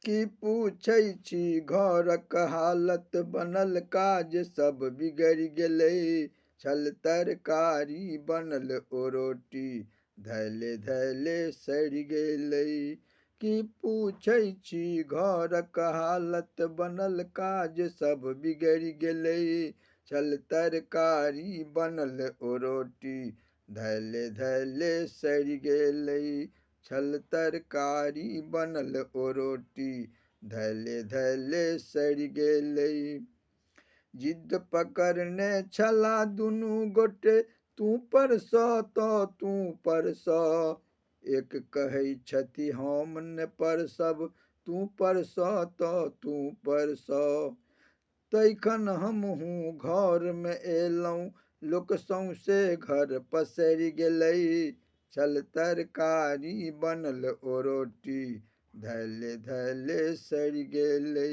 की पूछै छी घरक हालत, बनल काज सब बिगड़ि गेलै। छल तरकारी बनल ओ रोटी, धैले धैले सड़ि गेलै। की पूछै छी घरक हालत, बनल काज सब बिगड़ि गेलै। छल तरकारी बनल ओ रोटी, धैले धैले सड़ि गेलै। छल तरकारी बनल ओ रोटी, धैले धैले सड़ि गेलै। जिद्द पकड़ने छला दुनू गोटे, तू परस तऽ तू परस। एक कहै छथि हम ने परसब, तू परस तऽ तू परस। तैखन हमहूँ घरमे एलहुँ, लोक सौंसे घर पसरि गेलै। छल तरकारी बनल ओ रोटी, धैले धैले सड़ि गेलै।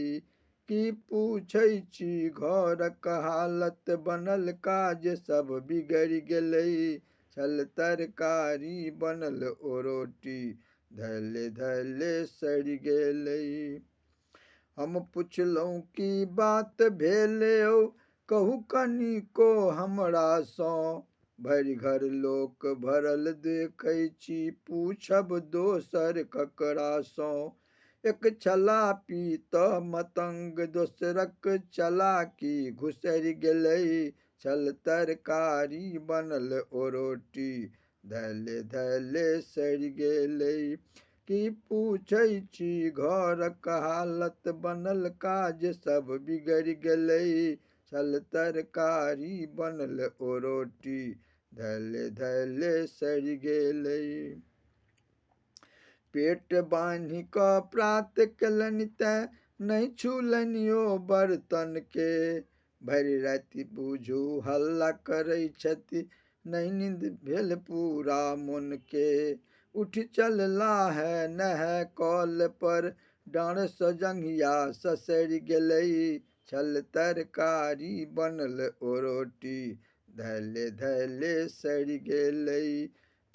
की पूछै छी घरक हालत, बनल काज सब बिगड़ि गेलै। छल तरकारी बनल ओ रोटी, धैले धैले सड़ि गेलै। हम पुछलहुँ की बात भेलै यौ, कहू कनिको हमरासँ। भरि घर लोक भरल देखै छी, पूछब दोसर ककरासँ। एक चलापी तऽ मतंग, दोसरक चलाकी घुसरि गेलै। छल तरकारी बनल ओ रोटी, धैले धैले सड़ि गेलै। की पूछै छी घरक हालत, बनल काज सब बिगड़ि गेलै। छल तरकारी बनल ओ रोटी, धैले धैले सड़ि गेलै। पेट बान्हि कऽ प्रात केलनि तेँ, नहि छुलनि ओ बर्तन के। भरि राति बुझू हल्ला करै छथि, नहि नींद भेल पूरा मोन के। उठि चललाह नहाय कल पर, डाँरसँ जंघिया ससरि गेलै। छल तरकारी बनल ओ रोटी, धैले धैले सड़ि गेलै।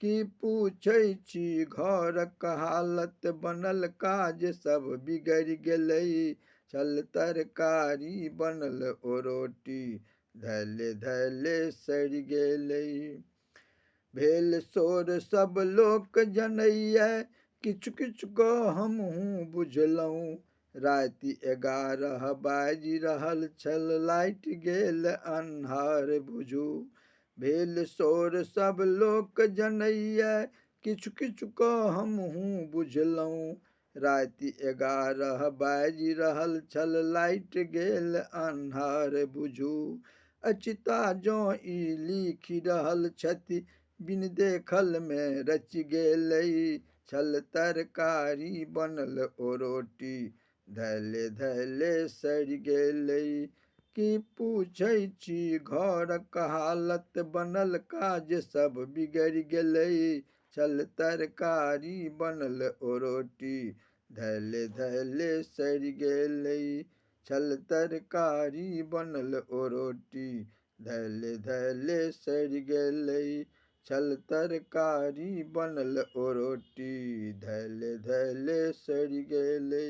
की पूछै छी घरक हालत, बनल काज सब बिगड़ि गेलै। छल तरकारी बनल ओ रोटी, धैले धैले सड़ि गेलै। भेल शोर सब लोक जनैया, किछु किछु कऽ हमहूँ बुझलहुँ। राति 11 बाजि रहल छल, लाइट गेल अन्हार बुझू। भेल शोर सब लोक जनैया, किछु किछु कऽ हमहूँ बुझलहुँ। राति 11 बाजि रहल छल, लाइट गेल अन्हार बुझू। अचिता जँ ई लिखि रहल छथि, बिन देखलमे रचि गेलै। छल तरकारी बनल ओ रोटी, धैले धैले सड़ि गेलै। की पूछै छी घरक हालत, बनल काज सब बिगड़ि गेलै। छल तरकारी बनल ओ रोटी, धैले धैले सड़ि गेलै। छल तरकारी बनल ओ रोटी, धैले धैले सड़ि गेलै। छल तरकारी बनल ओ रोटी, धैले धैले सड़ि गेलै।